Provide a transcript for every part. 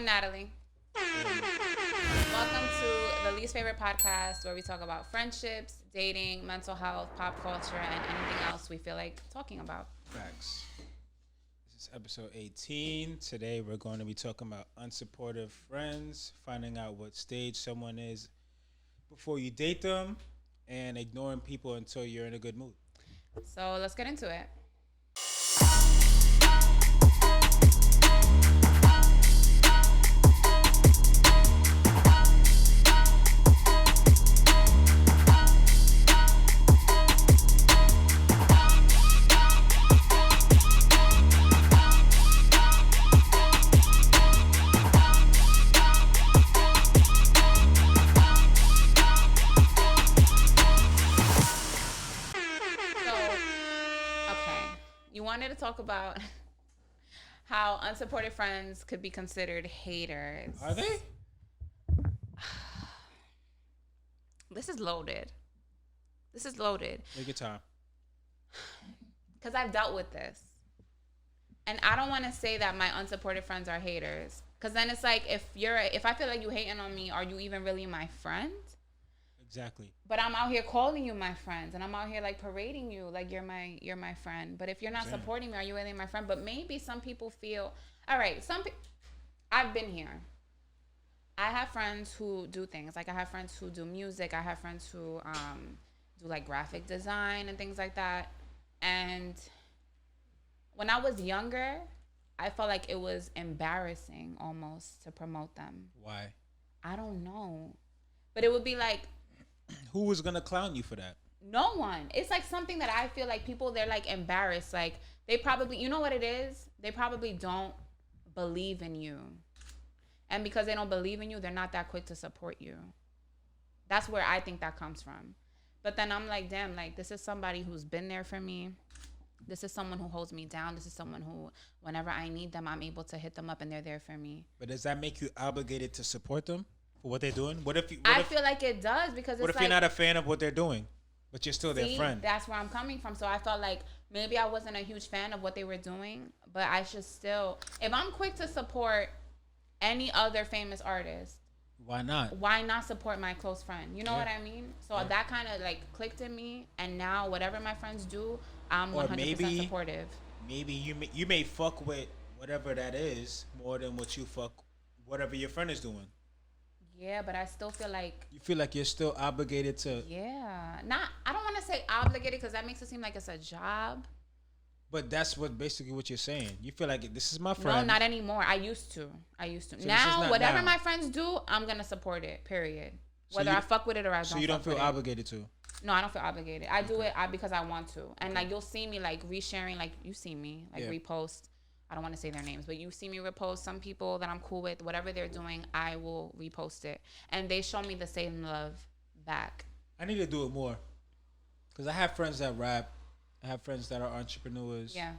I'm Natalie. Welcome to the least favorite podcast where we talk about friendships, dating, mental health, pop culture, and anything else we feel like talking about. Facts. This is episode 18. Today we're going to be talking about unsupportive friends, finding out what stage someone is before you date them, and ignoring people until you're in a good mood. So let's get into it. Wanted to talk about how unsupported friends could be considered haters. Are they? This is loaded. Take your time. Because I've dealt with this. And I don't want to say that my unsupported friends are haters. Because then it's like, if I feel like you hating on me, are you even really my friend? Exactly. But I'm out here calling you my friends, and I'm out here like parading you like you're my friend. But if you're not supporting me, are you really my friend? But maybe some people feel, all right, I've been here. I have friends who do things. Like I have friends who do music. I have friends who do like graphic design and things like that. And when I was younger, I felt like it was embarrassing almost to promote them. Why? I don't know. But it would be like, who was gonna clown you for that? No one. It's like something that I feel like people, they're like embarrassed. Like they probably, you know what it is? They probably don't believe in you. And because they don't believe in you, they're not that quick to support you. That's where I think that comes from. But then I'm like, damn, like this is somebody who's been there for me. This is someone who holds me down. This is someone who, whenever I need them, I'm able to hit them up and they're there for me. But does that make you obligated to support them? For what they're doing? I feel like it does because it's what if like, you're not a fan of what they're doing, but you're still their friend? That's where I'm coming from. So I felt like maybe I wasn't a huge fan of what they were doing, but I should still, if I'm quick to support any other famous artist, why not? Why not support my close friend? You know what I mean? So that kind of like clicked in me, and now whatever my friends do, I'm 100% supportive. Maybe you may fuck with whatever that is more than what you fuck whatever your friend is doing. Yeah, but I still feel like... You feel like you're still obligated to... Yeah. I don't want to say obligated because that makes it seem like it's a job. But that's basically what you're saying. You feel like this is my friend. No, not anymore. I used to. So now, whatever my friends do, I'm going to support it, period. Whether I fuck with it or I don't. So you don't feel obligated to? No, I don't feel obligated. I do it because I want to. And like you'll see me like resharing, like you see me, like repost. I don't want to say their names, but you see me repost some people that I'm cool with. Whatever they're doing, I will repost it. And they show me the same love back. I need to do it more. Because I have friends that rap. I have friends that are entrepreneurs. Yeah.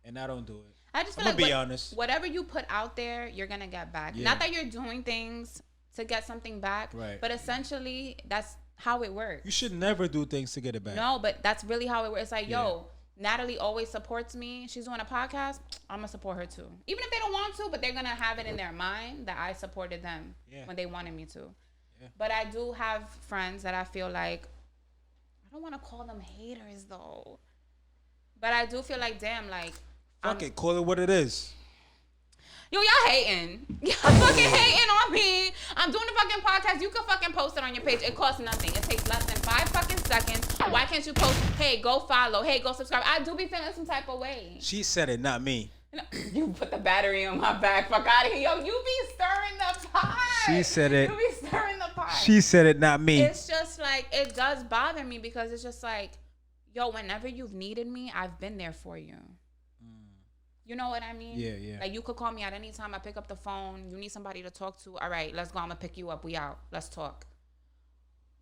And I don't do it. I just feel like, be honest. Whatever you put out there, you're going to get back. Yeah. Not that you're doing things to get something back. Right. But essentially, that's how it works. You should never do things to get it back. No, but that's really how it works. It's like, yo, Natalie always supports me. She's doing a podcast. I'm going to support her too. Even if they don't want to, but they're going to have it in their mind that I supported them when they wanted me to. Yeah. But I do have friends that I feel like, I don't want to call them haters though. But I do feel like, damn, like. Fuck it. Call it what it is. Yo, y'all hating. Y'all fucking hating on me. I'm doing a fucking podcast. You can fucking post it on your page. It costs nothing. It takes less than 5 fucking seconds. Why can't you post, hey, go follow, hey, go subscribe? I do be feeling some type of way. She said it, not me. You put the battery on my back. Fuck out of here. Yo, you be stirring the pot. She said it. You be stirring the pot. She said it, not me. It's just like, it does bother me because it's just like, yo, whenever you've needed me, I've been there for you. You know what I mean? Yeah. Like, you could call me at any time. I pick up the phone. You need somebody to talk to. All right, let's go. I'm going to pick you up. We out. Let's talk.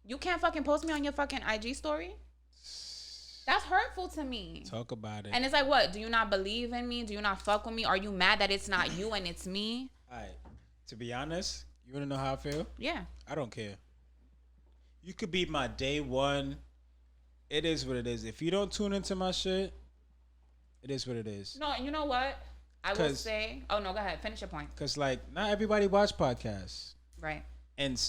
You can't fucking post me on your fucking IG story? That's hurtful to me. Talk about it. And it's like, what? Do you not believe in me? Do you not fuck with me? Are you mad that it's not you and it's me? All right. To be honest, you want to know how I feel? Yeah. I don't care. You could be my day one. It is what it is. If you don't tune into my shit, it is what it is. No, you know what? I will say. Oh no, go ahead. Finish your point. Because like not everybody watch podcasts, right? And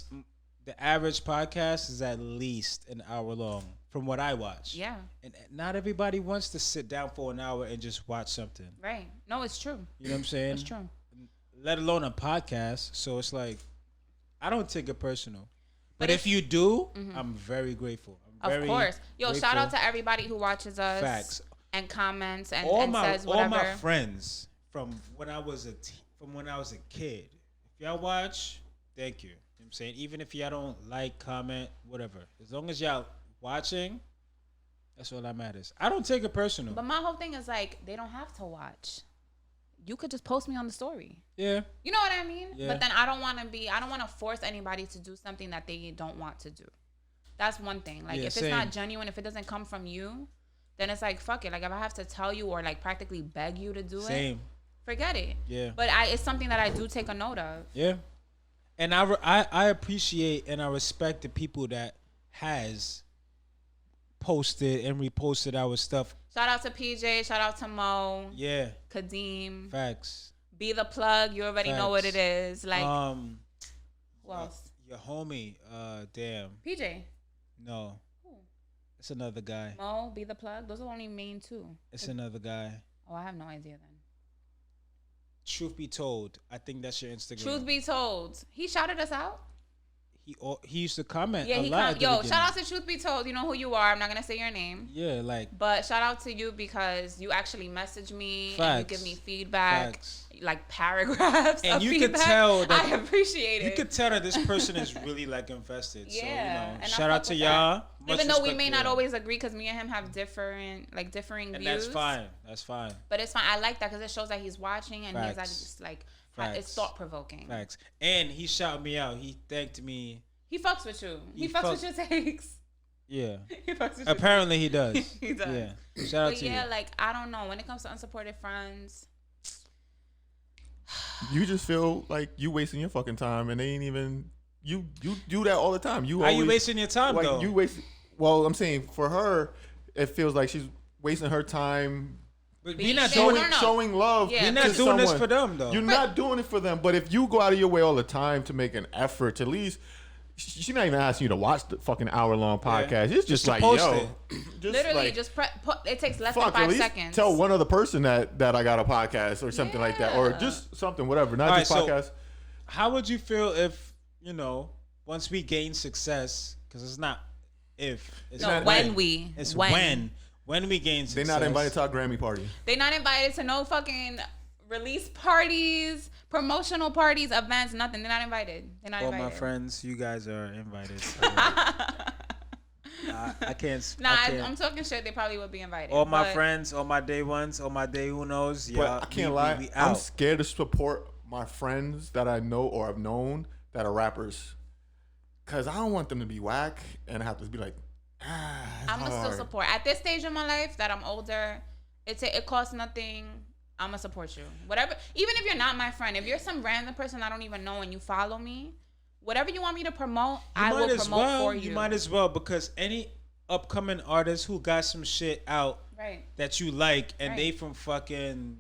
the average podcast is at least an hour long, from what I watch. Yeah. And not everybody wants to sit down for an hour and just watch something. Right. No, it's true. You know what I'm saying? It's true. Let alone a podcast. So it's like, I don't take it personal. But if you do, I'm very grateful. Of course. Yo, grateful. Shout out to everybody who watches us. Facts. And comments and, all and says whatever. All my friends from when I was a kid. If y'all watch, thank you. You know what I'm saying? Even if y'all don't like, comment, whatever. As long as y'all watching, that's all that matters. I don't take it personal. But my whole thing is like, they don't have to watch. You could just post me on the story. Yeah. You know what I mean? Yeah. But then I don't want to force anybody to do something that they don't want to do. That's one thing. Like, if it's not genuine, if it doesn't come from you, then it's like, fuck it. Like, if I have to tell you or like practically beg you to do it, forget it. Yeah. But it's something that I do take a note of. Yeah. And I appreciate and I respect the people that has posted and reposted our stuff. Shout out to PJ. Shout out to Mo. Yeah. Kadeem. Facts. Be the plug. You already know what it is. Like, who else? Your homie. Damn. PJ. No. Who? It's another guy. Mo. Be the plug. Those are only main two. It's another guy. Oh, I have no idea then. Truth be told, I think that's your Instagram. Truth be told, he shouted us out. He used to comment. Yeah, a lot. Shout out to Truth Be Told. You know who you are. I'm not gonna say your name. Yeah, like. But shout out to you because you actually message me Facts. and you give me feedback, Facts. like paragraphs. And of you feedback. could tell that I appreciate it. You could tell that this person is really like invested. Yeah, so and shout out to y'all. Even though we may not always agree, because me and him have differing views. That's fine. That's fine. But it's fine. I like that because it shows that he's watching and Facts. he's like, Facts. it's thought provoking. Facts. And he shouted me out. He thanked me. He fucks with you. He fucks with your takes. Yeah. He fucks with Apparently he does. He does. Yeah. Shout out to you. Yeah, like, I don't know. When it comes to unsupported friends, you just feel like you wasting your fucking time, and they ain't even you do that all the time. Are you wasting your time like, though? You waste. Well, I'm saying for her, it feels like she's wasting her time. But we're not doing showing love. Yeah. We're not doing this for them though. You're not doing it for them. But if you go out of your way all the time to make an effort, to at least. She's not even asking you to watch the fucking hour-long podcast. Yeah. It's just like, yo. Just literally, like, just it takes less than 5 seconds. Tell one other person that I got a podcast or something like that. Or just something, whatever. Not just podcast. How would you feel if, once we gain success, because it's not if. It's not when we. It's when we gain success. They're not invited to our Grammy party. They're not invited to no fucking release parties, promotional parties, events, nothing. They're not invited. All my friends, you guys are invited. I can't. I'm talking shit. They probably would be invited. All my friends, all my day ones, all my day who knows. Yeah, I can't lie. I'm scared to support my friends that I know or have known that are rappers, cause I don't want them to be whack and I have to be like, I'm gonna still support. At this stage of my life, that I'm older, it costs nothing. I'm gonna support you. Whatever. Even if you're not my friend, if you're some random person I don't even know and you follow me, whatever you want me to promote, I will promote for you. You might as well, because any upcoming artist who got some shit out that you like and they from fucking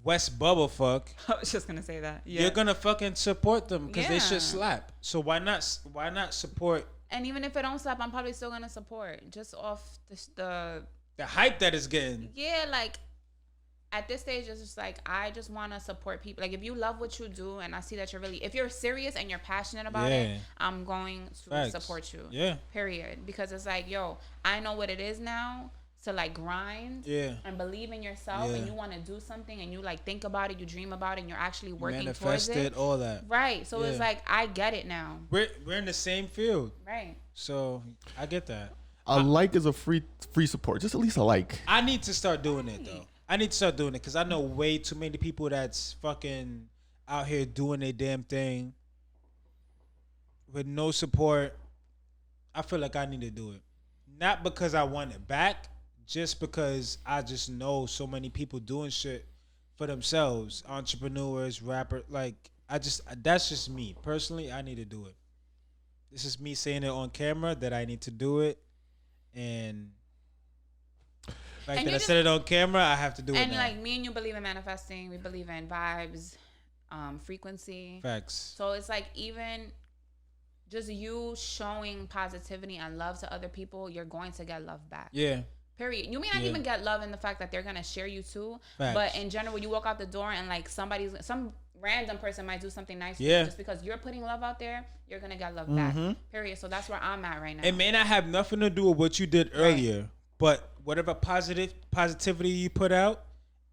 West Bubblefuck. I was just gonna say that. Yeah. You're gonna fucking support them because they should slap. So why not support? And even if it don't slap, I'm probably still gonna support just off the hype that is getting. Yeah, like at this stage, it's just like I just want to support people. Like if you love what you do, and I see that if you're serious and you're passionate about it, I'm going to support you. Yeah. Period. Because it's like, yo, I know what it is now to like grind. And believe in yourself, and you want to do something, and you like think about it, you dream about it, and you're actually working towards it. All that. Right. So it's like I get it now. We're in the same field. Right. So I get that. A like is a free support. Just at least a like. I need to start doing it though. I need to start doing it because I know way too many people that's fucking out here doing their damn thing with no support. I feel like I need to do it. Not because I want it back, just because I just know so many people doing shit for themselves. Entrepreneurs, rappers, that's just me. Personally, I need to do it. This is me saying it on camera that I need to do it. And Like And that you I just- said it on camera, I have to do it And now. like me and you believe in manifesting. We believe in vibes, frequency. Facts. So it's like even just you showing positivity and love to other people, you're going to get love back. Yeah. Period. You may not Yeah. even get love in the fact that they're gonna share you too, Facts. but in general, you walk out the door and like some random person might do something nice for Yeah. you just because you're putting love out there. You're gonna get love back. Period. So that's where I'm at right now. It may not have nothing to do with what you did earlier, but whatever positivity you put out,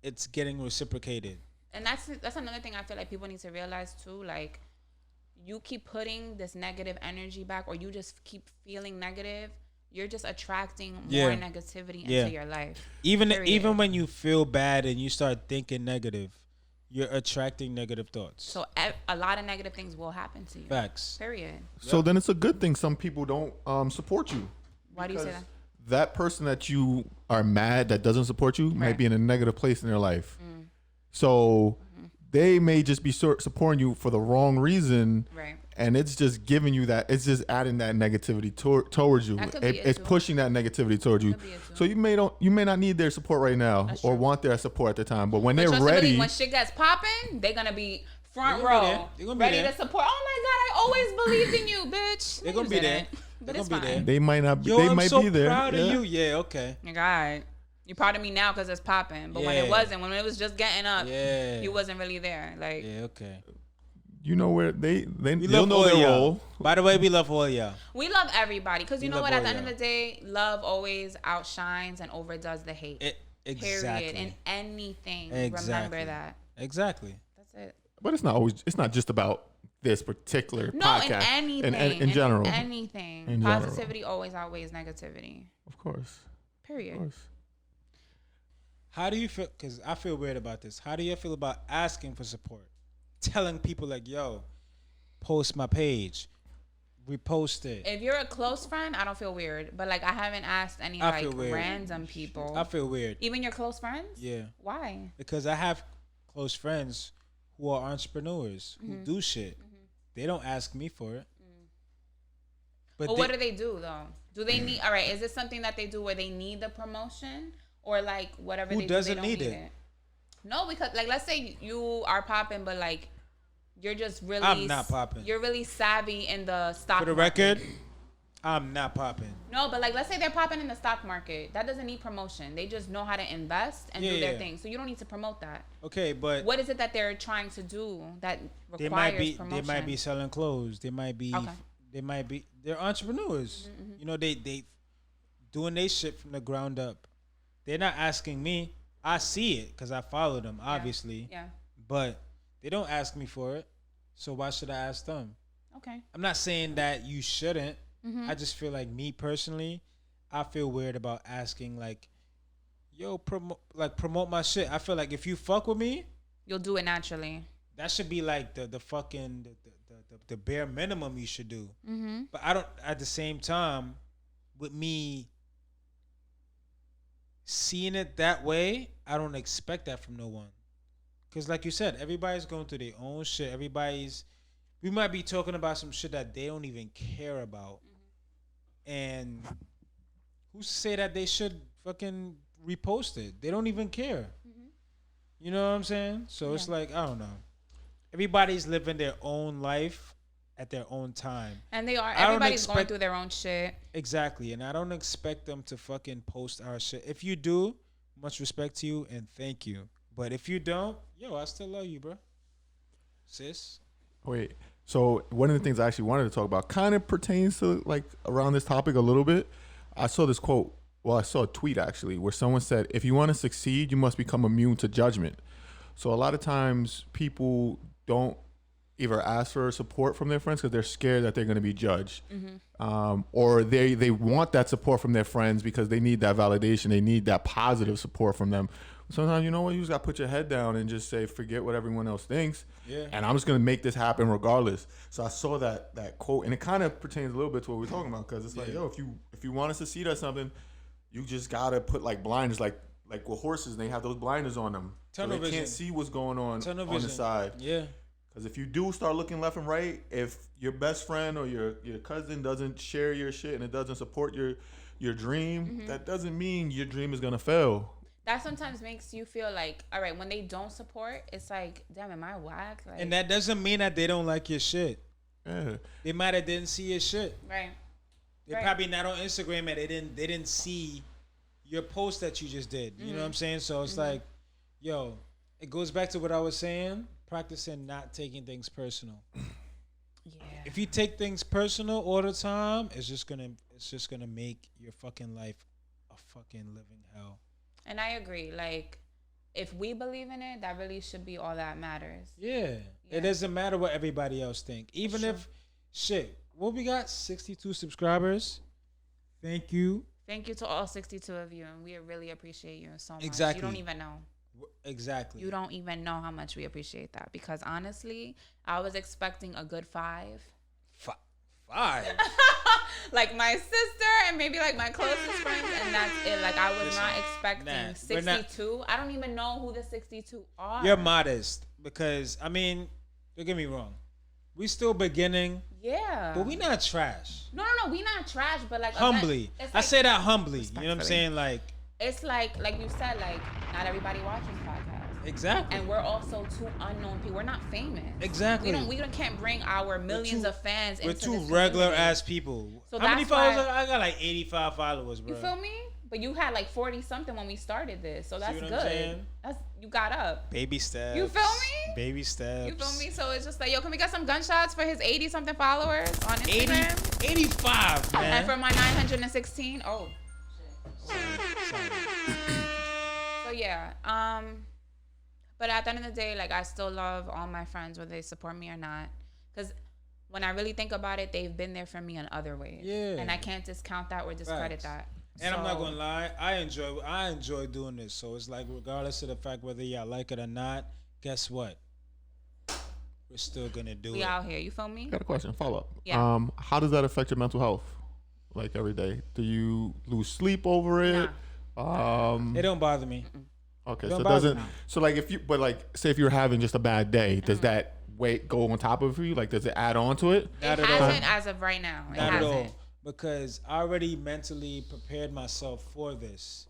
it's getting reciprocated. And that's another thing I feel like people need to realize too. Like, you keep putting this negative energy back, or you just keep feeling negative. You're just attracting more negativity into your life. Even when you feel bad and you start thinking negative, you're attracting negative thoughts. So a lot of negative things will happen to you. Facts. Period. So then it's a good thing some people don't support you. Why do you say that? That person that you are mad that doesn't support you might be in a negative place in their life. So they may just be supporting you for the wrong reason. Right. And it's just giving you that. It's just adding that negativity towards you. That could be it It's too. pushing that negativity towards you. Could be it too. So you may not need their support right now, That's or true. want their support at the time. But when But they're trust and ready, believe, when shit gets popping, they're gonna be front They're gonna be there. row, They're gonna be ready there. to support. Oh my god, I always believed in you, bitch. They're No, gonna you be there. didn't. But They're it's gonna be fine. there. they might not. Yo, They I'm might so be there. proud of Yeah. you. Yeah, okay. My God, you're proud of me now because it's popping. But when it Yeah. wasn't, when it was just getting up, Yeah. you wasn't really there. Like, Yeah, okay. You know where they We they'll love know all their y'all. role. By the way, we love all y'all. we love everybody because you We know love what? At all the end of y'all. the day, love always outshines and overdoes the hate. Exactly. Period. In anything, Exactly. remember that. Exactly. That's it. But it's not always. It's not just about this particular No, podcast. in anything. In general, Anything. In general. Positivity always outweighs negativity. of course. Period. Of course. How do you feel? Because I feel weird about this. How do you feel about asking for support? Telling people like, yo, post my page, repost it. If you're a close friend, I don't feel weird. But like, I haven't asked any I like feel weird. random people. I feel weird. Even your close friends? Yeah. Why? Because I have close friends who are entrepreneurs who do shit. They don't ask me for it. But what do they do though? Do they need? All right, is it something that they do where they need the promotion, or like whatever Who they doesn't do, they don't need need it? it? No, because like let's say you are popping, but like you're just really I'm not popping. You're really savvy in the stock For the market. record, I'm not popping. No, but like let's say they're popping in the stock market. That doesn't need promotion. They just know how to invest and do their Yeah. thing. So you don't need to promote that. Okay, but What is it that they're trying to do that they requires promotion? might be selling clothes. They might be Okay. they're entrepreneurs. You know, they doing their shit from the ground up. They're not asking me. I see it because I follow them, obviously. Yeah. But they don't ask me for it. So why should I ask them? Okay. I'm not saying that you shouldn't. Mm-hmm. I just feel like me personally, I feel weird about asking like, yo, promote my shit. I feel like if you fuck with me, You'll do it naturally. that should be like the fucking the bare minimum you should do. Mm-hmm. But I don't. At the same time, with me seeing it that way, I don't expect that from no one. Cause like you said, everybody's going through their own shit. We might be talking about some shit that they don't even care about. And who's to say that they should fucking repost it? They don't even care. You know what I'm saying? So it's like, I don't know. Everybody's living their own life at their own time. And they are. I don't Everybody's going expect- through their own shit. Exactly. And I don't expect them to fucking post our shit. If you do, much respect to you and thank you. But if you don't, yo, I still love you, bro. Sis. Wait. So one of the things I actually wanted to talk about kind of pertains to like around this topic a little bit. I saw this quote. Well, I saw a tweet actually where someone said, if you want to succeed, you must become immune to judgment. So a lot of times people don't either ask for support from their friends because they're scared that they're going to be judged. Or they want that support from their friends because they need that validation. They need that positive support from them. Sometimes, you know what, you just got to put your head down and just say, forget what everyone else thinks. Yeah. And I'm just going to make this happen regardless. So I saw that quote, and it kind of pertains a little bit to what we're talking about, because it's like, yo, if you want to succeed at something, you just got to put like blinders, like with horses, they have those blinders on them. Tunnel so they vision. can't see what's going on Tunnel on the vision. side. Yeah. Because if you do start looking left and right, if your best friend or your cousin doesn't share your shit and it doesn't support your dream, that doesn't mean your dream is gonna fail. That sometimes makes you feel like, all right, when they don't support, it's like, damn, am I whack? Like, And that doesn't mean that they don't like your shit. Yeah. They might have didn't see your shit. right. They're probably not on Instagram and they didn't see your post that you just did. You know what I'm saying? So it's like, yo, it goes back to what I was saying, practicing not taking things personal. Yeah. If you take things personal all the time, it's just gonna make your fucking life a fucking living hell. And I agree. Like, if we believe in it, that really should be all that matters. Yeah. It doesn't matter what everybody else think. Even if what we got 62 subscribers. Thank you. Thank you to all 62 of you, and we really appreciate you so much. Exactly. You don't even know. Exactly. You don't even know how much we appreciate that, because honestly, I was expecting a good 5. 5. Like my sister and maybe like my closest friends, and that's it. Like, I was not expecting 62. I don't even know who the 62 are. You're modest because, I mean, don't get me wrong. We still beginning. Yeah. But we not trash. No. We not trash, but like Humbly. it's I like, say that humbly. You know what I'm respectfully. saying? Like, it's like you said, like, not everybody watches podcasts. exactly. And we're also two unknown people. We're not famous. Exactly. We can't bring our millions of fans We're into two this regular community. ass people. So how many that's why- followers? I got like 85 followers, bro. You feel me? But you had like 40 something when we started this, so that's what I'm good. saying? You got up. Baby steps. You feel me? Baby steps. You feel me? So it's just like, yo, can we get some gunshots for his 80 something followers on 80, Instagram? 85, man. And for my 916. Oh. Sorry. So yeah. But at the end of the day, like, I still love all my friends, whether they support me or not. Because when I really think about it, they've been there for me in other ways. Yeah. And I can't discount that or discredit that. And I'm not So- gonna lie, I enjoy doing this. So it's like, regardless of the fact whether y'all like it or not, guess what? We're still gonna do We it. out here. You feel me? Got a question. Follow up. Yeah. How does that affect your mental health? Like every day, do you lose sleep over it? It don't bother me. Okay, Don't so it bother doesn't. me. So like if you, but like say if you're having just a bad day, does that weight go on top of you? Like does it add on to it? Not It at all. hasn't as of right now. It Not at hasn't. all. Because I already mentally prepared myself for this.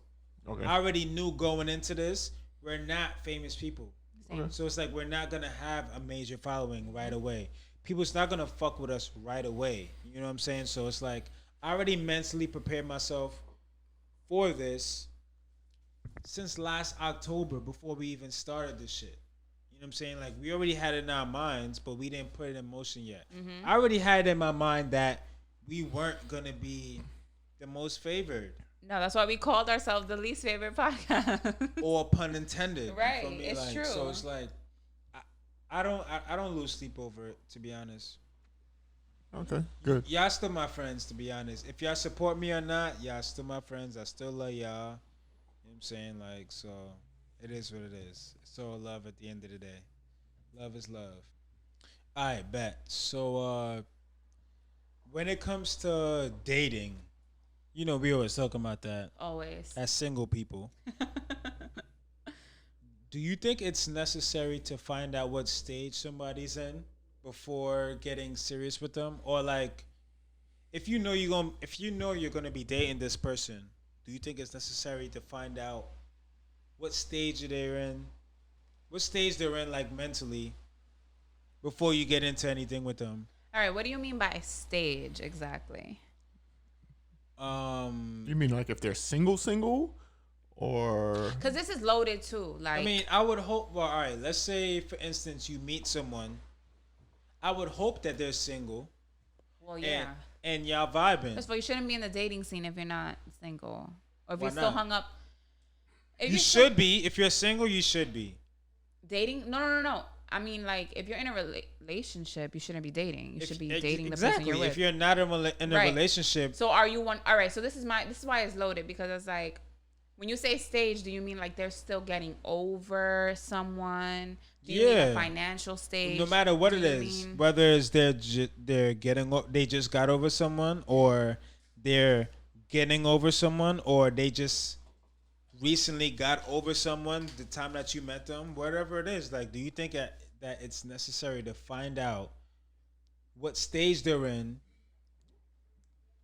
Okay. I already knew going into this, we're not famous people. Same. So it's like we're not gonna have a major following right away. People's not gonna fuck with us right away. You know what I'm saying? So it's like I already mentally prepared myself for this since last October before we even started this shit. You know what I'm saying? Like, we already had it in our minds, but we didn't put it in motion yet. I already had it in my mind that we weren't gonna be the most favored. No, that's why we called ourselves the least favorite podcast. Or pun intended. You Right, feel me? it's Like, true. So it's like I don't lose sleep over it, to be honest. Okay. Good. Y'all still my friends, to be honest. If y'all support me or not, y'all still my friends. I still love y'all. You know what I'm saying? Like, so it is what it is. It's all love at the end of the day. Love is love. Alright, bet. So when it comes to dating, you know, we always talk about that Always. as single people. Do you think it's necessary to find out what stage somebody's in before getting serious with them? Or like, if you know you're gonna be dating this person, do you think it's necessary to find out what stage they're in, like mentally, before you get into anything with them? All right, what do you mean by stage exactly? You mean like if they're single, or Because this is loaded too. Like, I mean, I would hope. Well, all right. Let's say, for instance, you meet someone. I would hope that they're single. well, yeah. And y'all vibing. First of all, you shouldn't be in the dating scene if you're not single, or if Why you're still not? hung up. If You you're still should be. If you're single, you should be. dating. No. I mean, like, if you're in a relationship, you shouldn't be dating. You should be dating the exactly. person you're with. If you're not in a Right. relationship, So are you one? All right. So this is why it's loaded, because it's like, when you say stage, do you mean like they're still getting over someone? Do you mean Yeah. a financial stage? no matter what Do it you is, mean- whether it's they just got over someone, or they're getting over someone, or they just recently got over someone the time that you met them, whatever it is, like, do you think that it's necessary to find out what stage they're in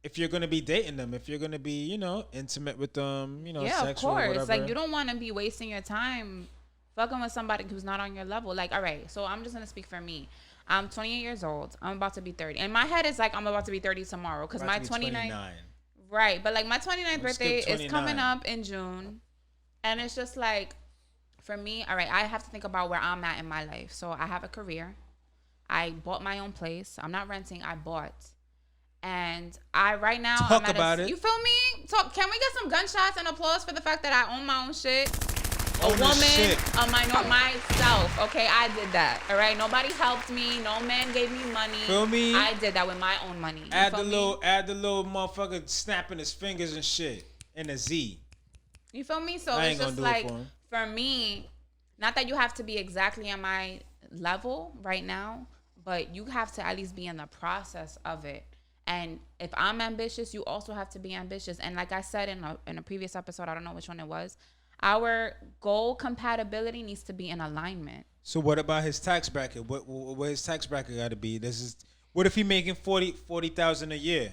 if you're gonna be dating them, if you're gonna be, intimate with them, Yeah, of sexual, course. whatever. Like, you don't want to be wasting your time fucking with somebody who's not on your level. Like, all right, so I'm just gonna speak for me. I'm 28 years old. I'm about to be 30. And my head is like I'm about to be 30 tomorrow because my 29. Right, but like my 29th birthday is coming up in June, and it's just like, for me, all right, I have to think about where I'm at in my life. So I have a career. I bought my own place. I'm not renting. I bought. And right now, Talk about it. You feel me? Can we get some gunshots and applause for the fact that I own my own shit? A Own woman, myself. Okay, I did that. All right, nobody helped me. No man gave me money. Feel me? I did that with my own money. Add the little motherfucker snapping his fingers and shit in a Z. You feel me? So it's just like, for me, not that you have to be exactly on my level right now, but you have to at least be in the process of it. And if I'm ambitious, you also have to be ambitious. And like I said in a previous episode, I don't know which one it was, our goal compatibility needs to be in alignment. So what about his tax bracket? What his tax bracket got to be? What if he making 40,000 a year?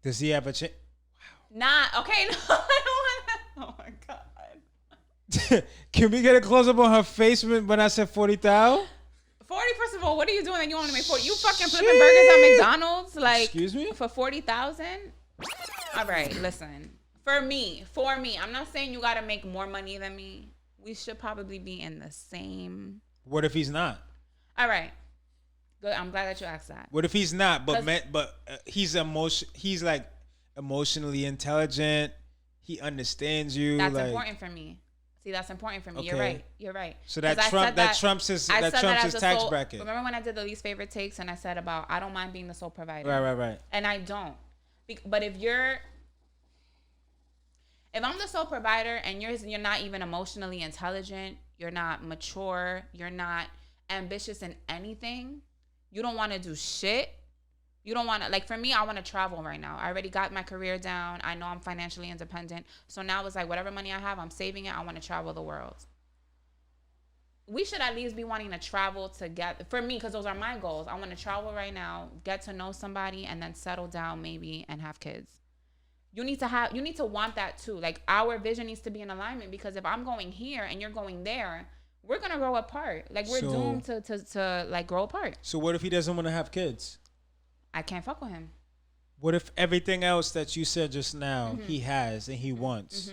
Does he have a chance? Wow. Okay. No, I don't want. Oh my god. Can we get a close up on her face when I said 40,000? 40. First of all, what are you doing that you want to make 40? You fucking flipping burgers at McDonald's, like, excuse me, for 40,000? All right, listen. For me, I'm not saying you gotta make more money than me. We should probably be in the same. What if he's not? All right, good. I'm glad that you asked that. What if he's not? But he's like emotionally intelligent. He understands you. That's important for me. See, that's important for me. Okay. You're right. So that trumps his tax bracket. Remember when I did the least favorite takes and I said about I don't mind being the sole provider. Right. And I don't. But if I'm the sole provider and you're not even emotionally intelligent, you're not mature, you're not ambitious in anything, you don't want to do shit. You don't want to, like, for me, I want to travel right now. I already got my career down. I know I'm financially independent. So now it's like whatever money I have, I'm saving it. I want to travel the world. We should at least be wanting to travel together. For me, because those are my goals. I want to travel right now, get to know somebody, and then settle down maybe and have kids. You need to want that too. Like, our vision needs to be in alignment, because if I'm going here and you're going there, we're going to grow apart. Like, we're doomed to like grow apart. So what if he doesn't want to have kids? I can't fuck with him. What if everything else that you said just now he has and he wants,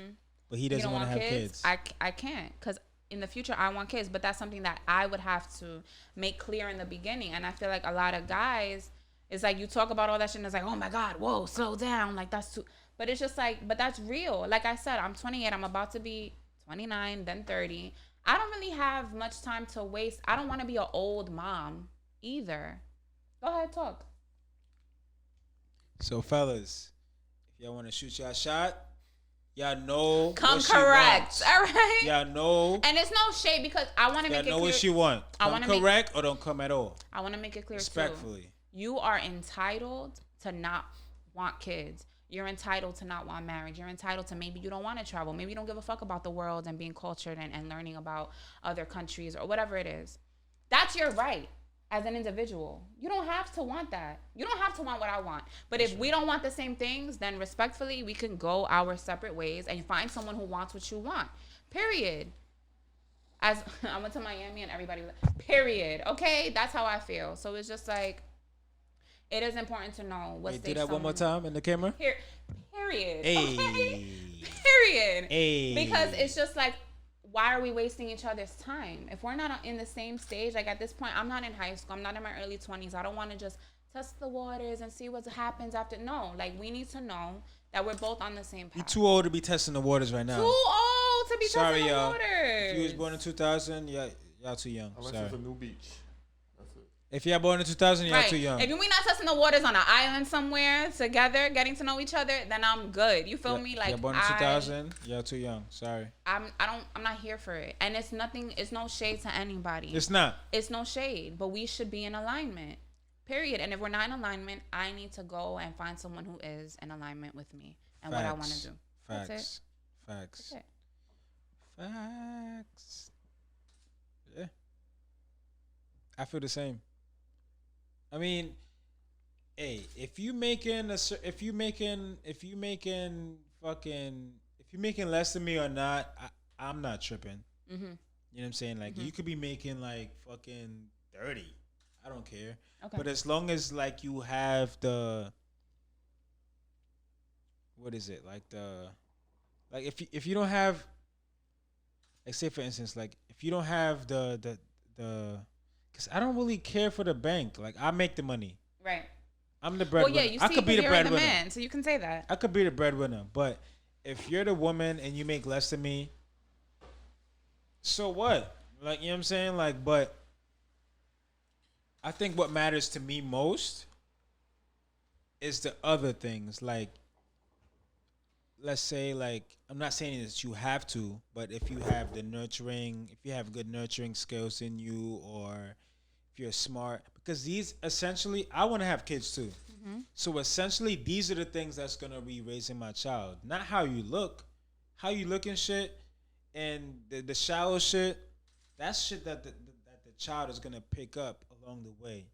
but he doesn't want to have kids? I can't, because in the future I want kids, but that's something that I would have to make clear in the beginning. And I feel like a lot of guys, it's like you talk about all that shit and it's like, oh my God, whoa, slow down. Like, that's too, but it's just like, but that's real. Like I said, I'm 28. I'm about to be 29, then 30. I don't really have much time to waste. I don't want to be an old mom either. Go ahead, talk. So, fellas, if y'all want to shoot y'all shot, y'all know. Come correct, all right? Y'all know. And it's no shade, because I want to make it clear. Y'all know what she want. Come correct or don't come at all. I want to make it clear, respectfully. Too. You are entitled to not want kids. You're entitled to not want marriage. You're entitled to, maybe you don't want to travel. Maybe you don't give a fuck about the world and being cultured and learning about other countries or whatever it is. That's your right. As an individual, you don't have to want that. You don't have to want what I want. But if we don't want the same things, then respectfully, we can go our separate ways and find someone who wants what you want. Period. As I went to Miami and everybody was like, period. Okay, that's how I feel. So it's just like, it is important to know what. Wait, do that one more time in the camera. Here, period. Hey. Okay? Period. Hey. Because it's just like, why are we wasting each other's time? If we're not in the same stage, like at this point, I'm not in high school. I'm not in my early 20s. I don't want to just test the waters and see what happens after. No, like, we need to know that we're both on the same path. You're too old to be testing the waters right now. Too old to be testing the y'all. waters. If you was born in 2000, y'all too young. Unless Sorry. it's a new beach. If y'all born in 2000, y'all right. too young. If we not testing the waters on an island somewhere together, getting to know each other, then I'm good. You feel me? Like, y'all born in 2000, y'all too young. Sorry. I'm not here for it. And it's nothing. It's no shade to anybody. It's not. It's no shade, but we should be in alignment. Period. And if we're not in alignment, I need to go and find someone who is in alignment with me and what I want to do. Facts. That's it. Facts. That's it. Facts. Yeah. I feel the same. I mean, Hey, if you making a, cer- if you making less than me or not, I'm not tripping. Mm-hmm. You know what I'm saying? Like you could be making like fucking 30. I don't care. Okay. But as long as like you have the what is it? Like the like if you don't have like say for instance like if you don't have the cuz I don't really care for the bank. Like I make the money. Right. I'm the Well, yeah, breadwinner. you I see, could be because the you're the breadwinner. man, so you can say that. I could be the breadwinner, but if you're the woman and you make less than me, so what? Like, you know what I'm saying? Like, but I think what matters to me most is the other things. Like, let's say, like, I'm not saying that you have to, but if you have the nurturing, if you have good nurturing skills in you, or if you're smart, because these essentially, I want to have kids too. So essentially, these are the things that's gonna be raising my child. Not how you look and shit, and the shallow shit. That's shit that the child is gonna pick up along the way.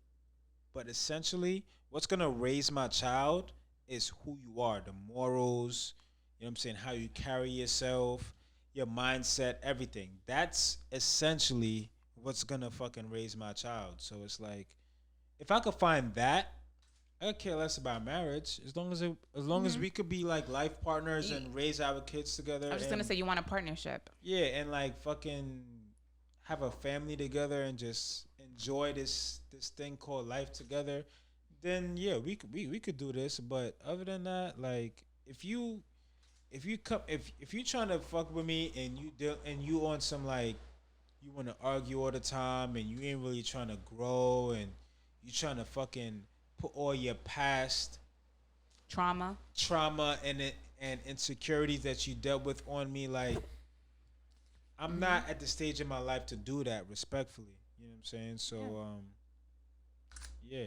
But essentially, what's gonna raise my child is who you are, the morals. You know what I'm saying? How you carry yourself, your mindset, everything. That's essentially what's gonna fucking raise my child. So it's like, if I could find that, I could care less about marriage as long as we could be like life partners and raise our kids together. I was just gonna say you want a partnership. Yeah, and like fucking have a family together and just enjoy this thing called life together. Then yeah, we could do this. But other than that, like if you trying to fuck with me and you on some like you want to argue all the time and you ain't really trying to grow and you trying to fucking put all your past Trauma. and insecurities that you dealt with on me, like I'm not at the stage in my life to do that respectfully. You know what I'm saying? So yeah.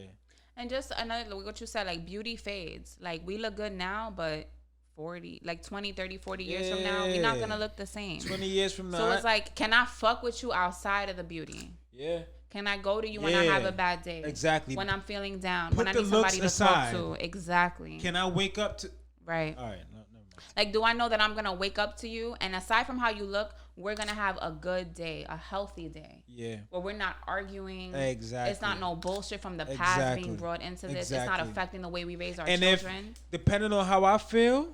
And just another, what you said, like beauty fades. Like we look good now, but 40, like 20, 30, 40 years from now, we're not gonna look the same. 20 years from now. So it's like, can I fuck with you outside of the beauty? Yeah. Can I go to you when I have a bad day? Exactly. When I'm feeling down. Put when I the need somebody looks to talk aside. to. Exactly. Can I wake up to Right. All right, no, never mind. Like, do I know that I'm gonna wake up to you, and aside from how you look, we're gonna have a good day, a healthy day. Yeah. Where we're not arguing. Exactly. It's not no bullshit from the past being brought into this. It's not affecting the way we raise our children. Depending on how I feel,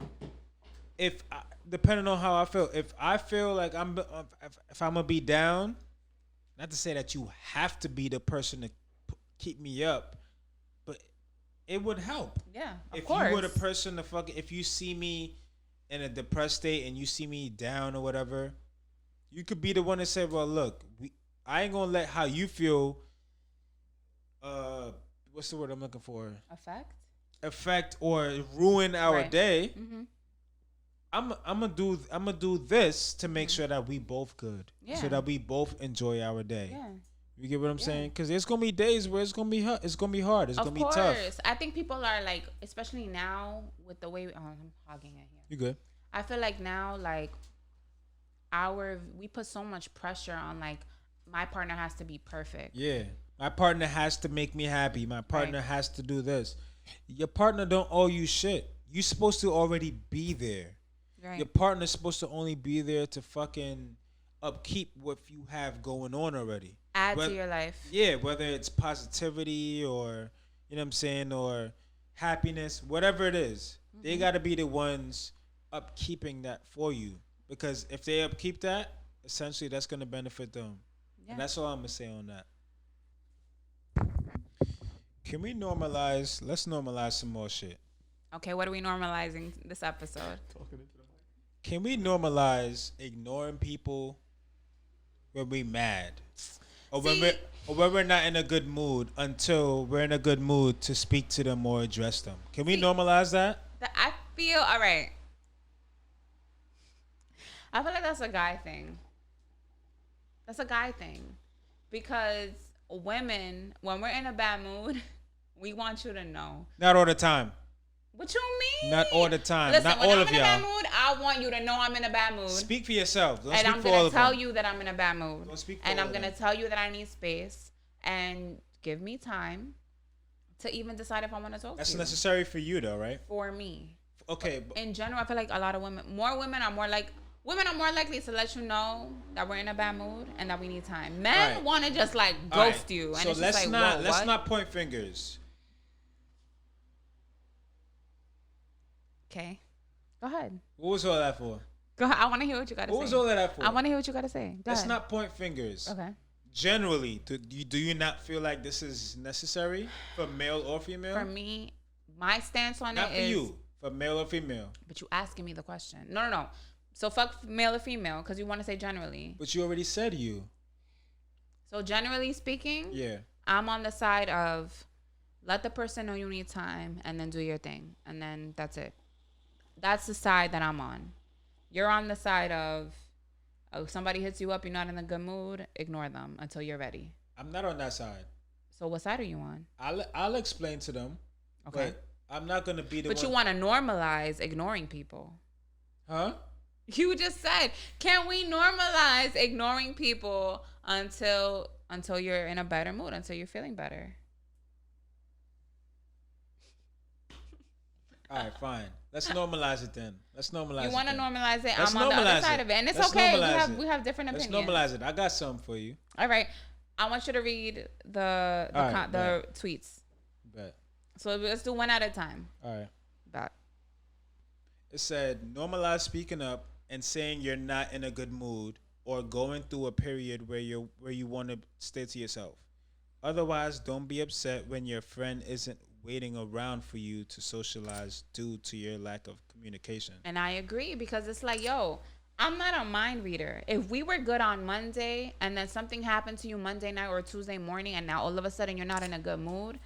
if I feel like if I'm gonna be down, not to say that you have to be the person to keep me up, but it would help. Yeah, If you were the person to if you see me in a depressed state and you see me down or whatever, you could be the one to say, well, look, I ain't gonna let how you feel, what's the word I'm looking for? Affect or ruin our day. Mm-hmm. I'm gonna do this to make sure that we both good, so that we both enjoy our day. Yeah. You get what I'm saying? Because there's gonna be days where it's gonna be hard. It's gonna be hard. It's gonna be tough. I think people are like, especially now with the way I'm hogging it here. You good? I feel like now, like we put so much pressure on, like, my partner has to be perfect. Yeah, my partner has to make me happy. My partner has to do this. Your partner don't owe you shit. You're supposed to already be there. Right. Your partner's supposed to only be there to fucking upkeep what you have going on already. Add to your life. Yeah, whether it's positivity or, you know what I'm saying, or happiness, whatever it is, they got to be the ones upkeeping that for you. Because if they upkeep that, essentially that's going to benefit them. Yeah. And that's all I'm going to say on that. Can we let's normalize some more shit. Okay, what are we normalizing this episode? Can we normalize ignoring people when we mad? Or when we're not in a good mood until we're in a good mood to speak to them or address them. Can we normalize that? I feel, all right. I feel like that's a guy thing. That's a guy thing. Because women, when we're in a bad mood, we want you to know. Not all the time. What you mean? Not all the time. Listen, not when all I'm of in a y'all. bad mood, I want you to know I'm in a bad mood. Speak for yourself. Don't and speak I'm for all gonna of tell them. you that I'm in a bad mood. Don't speak for and all I'm of gonna them. tell you that I need space and give me time to even decide if I want to talk That's to you. necessary for you, though, right? For me. Okay. In general, I feel like a lot of women are more likely to let you know that we're in a bad mood and that we need time. Men Right. want to just like All ghost right. you, and So it's just like, whoa, let's what? not point fingers. Okay, go ahead. What was all that for? Go ahead. I want to hear what you got to say. What was all of that for? I want to hear what you got to say. Go Let's ahead. not point fingers. Okay. Generally, do you not feel like this is necessary for male or female? For me, my stance on Not it for is you, for male or female. But you asking me the question. No. So fuck male or female because you want to say generally. But you already said you. So generally speaking, Yeah. I'm on the side of let the person know you need time and then do your thing. And then that's it. That's the side that I'm on. You're on the side of, oh, if somebody hits you up, you're not in a good mood, ignore them until you're ready. I'm not on that side. So what side are you on? I'll explain to them. Okay. But I'm not going to be the one. But you want to normalize ignoring people. Huh? You just said, can we normalize ignoring people until you're in a better mood, until you're feeling better? All right, fine. Let's normalize it then. Let's normalize it. You want to normalize it? Let's I'm on the other normalize side it. of it. And it's Let's okay. normalize it. We have different Let's opinions. normalize it. I got something for you. All right. I want you to read the tweets. Bet. So let's do one at a time. All right. Bet. It said, normalize speaking up and saying you're not in a good mood or going through a period where you want to stay to yourself. Otherwise, don't be upset when your friend isn't waiting around for you to socialize due to your lack of communication. And I agree because it's like, yo, I'm not a mind reader. If we were good on Monday and then something happened to you Monday night or Tuesday morning and now all of a sudden you're not in a good mood,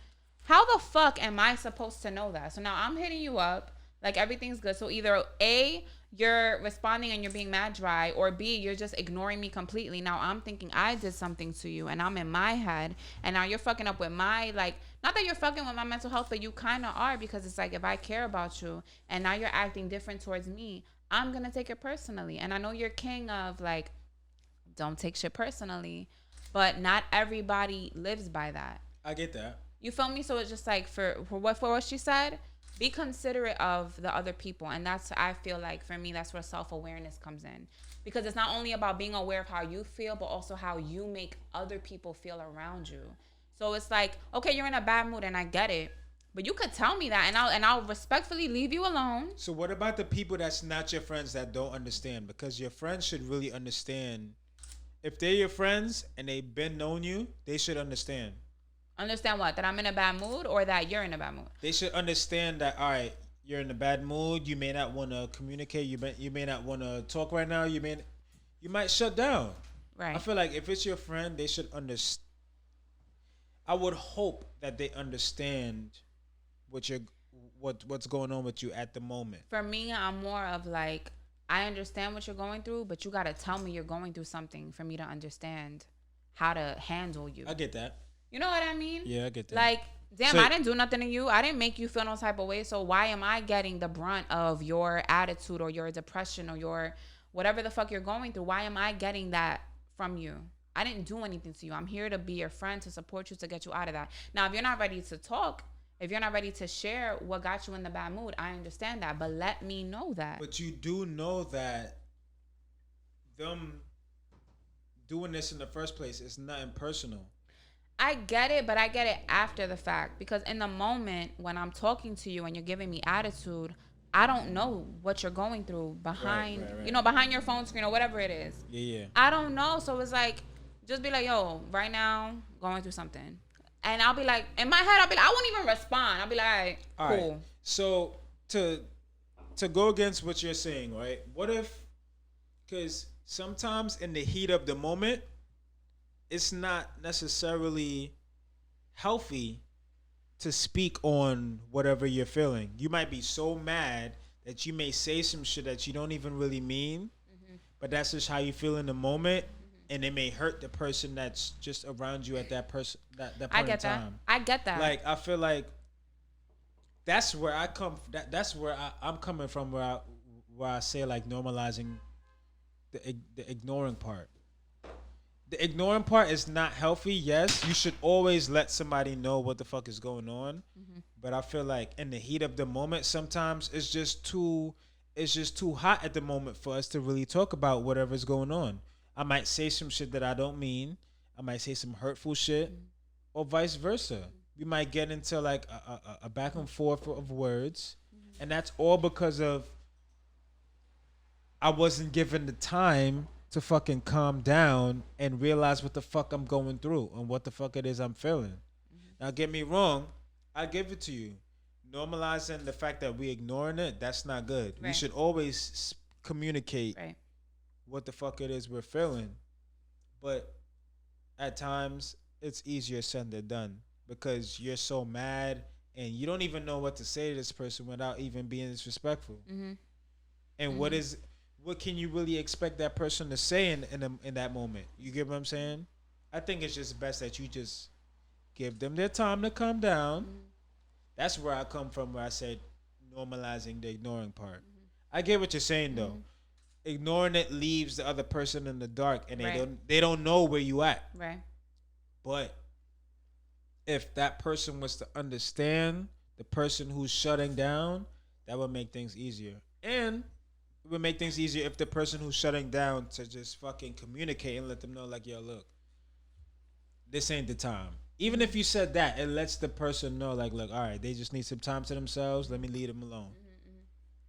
how the fuck am I supposed to know that? So now I'm hitting you up like everything's good. So either A, you're responding and you're being mad dry, or B, you're just ignoring me completely. Now I'm thinking I did something to you and I'm in my head, and now you're fucking up with my, like, not that you're fucking with my mental health, but you kind of are, because it's like if I care about you and now you're acting different towards me, I'm going to take it personally. And I know you're king of like, don't take shit personally, but not everybody lives by that. I get that. You feel me? So it's just like for what she said, be considerate of the other people. And that's, I feel like for me, that's where self-awareness comes in, because it's not only about being aware of how you feel, but also how you make other people feel around you. So it's like, okay, you're in a bad mood and I get it, but you could tell me that and I'll respectfully leave you alone. So what about the people that's not your friends that don't understand? Because your friends should really understand. If they're your friends and they've been known you, they should understand. Understand what? That I'm in a bad mood, or that you're in a bad mood? They should understand that, all right, you're in a bad mood. You may not want to communicate. You may not want to talk right now. You might shut down. Right. I feel like if it's your friend, they should understand. I would hope that they understand what's going on with you at the moment. For me, I'm more of like, I understand what you're going through, but you got to tell me you're going through something for me to understand how to handle you. I get that. You know what I mean? Yeah, I get that. Like, damn, So- I didn't do nothing to you. I didn't make you feel no type of way. So why am I getting the brunt of your attitude or your depression or your whatever the fuck you're going through? Why am I getting that from you? I didn't do anything to you. I'm here to be your friend, to support you, to get you out of that. Now, if you're not ready to talk, if you're not ready to share what got you in the bad mood, I understand that. But let me know that. But you do know that them doing this in the first place is nothing personal. I get it, but I get it after the fact, because in the moment when I'm talking to you and you're giving me attitude, I don't know what you're going through behind, Right. behind your phone screen or whatever it is. Yeah. I don't know. So it's like, just be like, yo, right now, going through something. And I'll be like, in my head, I won't even respond. I'll be like, All cool. right. So to go against what you're saying, right? What if, because sometimes in the heat of the moment, it's not necessarily healthy to speak on whatever you're feeling. You might be so mad that you may say some shit that you don't even really mean, but that's just how you feel in the moment, and it may hurt the person that's just around you at that point I in get that. time. I get that. Like, I feel like that's where I come. That's where I'm coming from. Where I say like normalizing the ignoring part. the ignoring part is not healthy. Yes, you should always let somebody know what the fuck is going on. But I feel like in the heat of the moment, sometimes it's just too hot at the moment for us to really talk about whatever's going on. I might say some shit that I don't mean. I might say some hurtful shit, or vice versa. We might get into like a back and forth of words, and that's all because of I wasn't given the time to fucking calm down and realize what the fuck I'm going through and what the fuck it is I'm feeling. Now, get me wrong, I give it to you. Normalizing the fact that we ignoring it, that's not good. We Right. should always communicate Right. what the fuck it is we're feeling. But at times, it's easier said than done because you're so mad and you don't even know what to say to this person without even being disrespectful. And what can you really expect that person to say in that moment? You get what I'm saying? I think it's just best that you just give them their time to calm down. That's where I come from, where I said normalizing the ignoring part. I get what you're saying though. Ignoring it leaves the other person in the dark, and Right. they don't know where you at. Right. But if that person was to understand the person who's shutting down, that would make things easier. And it would make things easier if the person who's shutting down to just fucking communicate and let them know, like, yo, look, this ain't the time. Even if you said that, it lets the person know, like, look, all right, they just need some time to themselves. Let me leave them alone.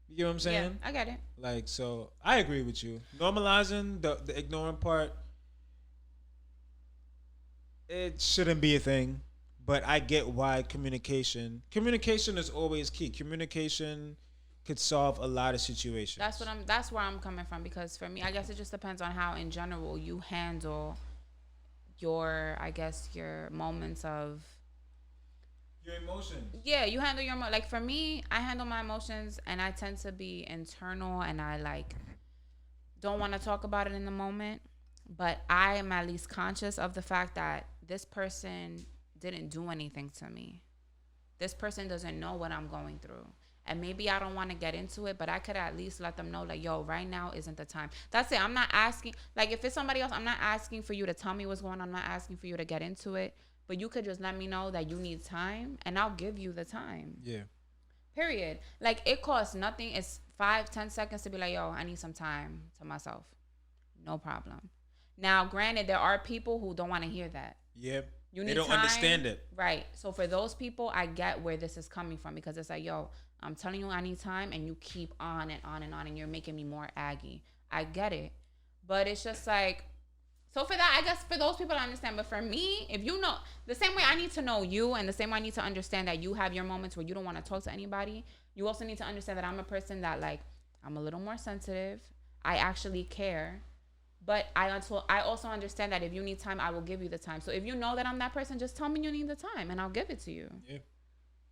You know what I'm Yeah, saying? I get it. Like, so I agree with you. Normalizing the ignoring part, it shouldn't be a thing. But I get why communication is always key. Communication could solve a lot of situations. That's where I'm coming from, because for me, I guess it just depends on how in general you handle your, I guess, your moments of, Your emotions. yeah, you handle your like for me, I handle my emotions and I tend to be internal, and I like don't want to talk about it in the moment, but I am at least conscious of the fact that this person didn't do anything to me. This person doesn't know what I'm going through. And maybe I don't want to get into it, but I could at least let them know, like, yo, right now isn't the time. That's it. I'm not asking, like, if it's somebody else, I'm not asking for you to tell me what's going on. I'm not asking for you to get into it. But you could just let me know that you need time, and I'll give you the time. Yeah. Period. Like, it costs nothing. It's 5-10 seconds to be like, yo, I need some time to myself. No problem. Now, granted, there are people who don't want to hear that. Yeah. You They need don't time. understand it. Right. So for those people, I get where this is coming from, because it's like, yo, I'm telling you I need time, and you keep on and on and on, and you're making me more aggy. I get it. But it's just like, so for that, I guess for those people I understand. But for me, if you know, the same way I need to know you, and the same way I need to understand that you have your moments where you don't want to talk to anybody, you also need to understand that I'm a person that, like, I'm a little more sensitive. I actually care. But I also understand that if you need time, I will give you the time. So if you know that I'm that person, just tell me you need the time, and I'll give it to you. Yeah.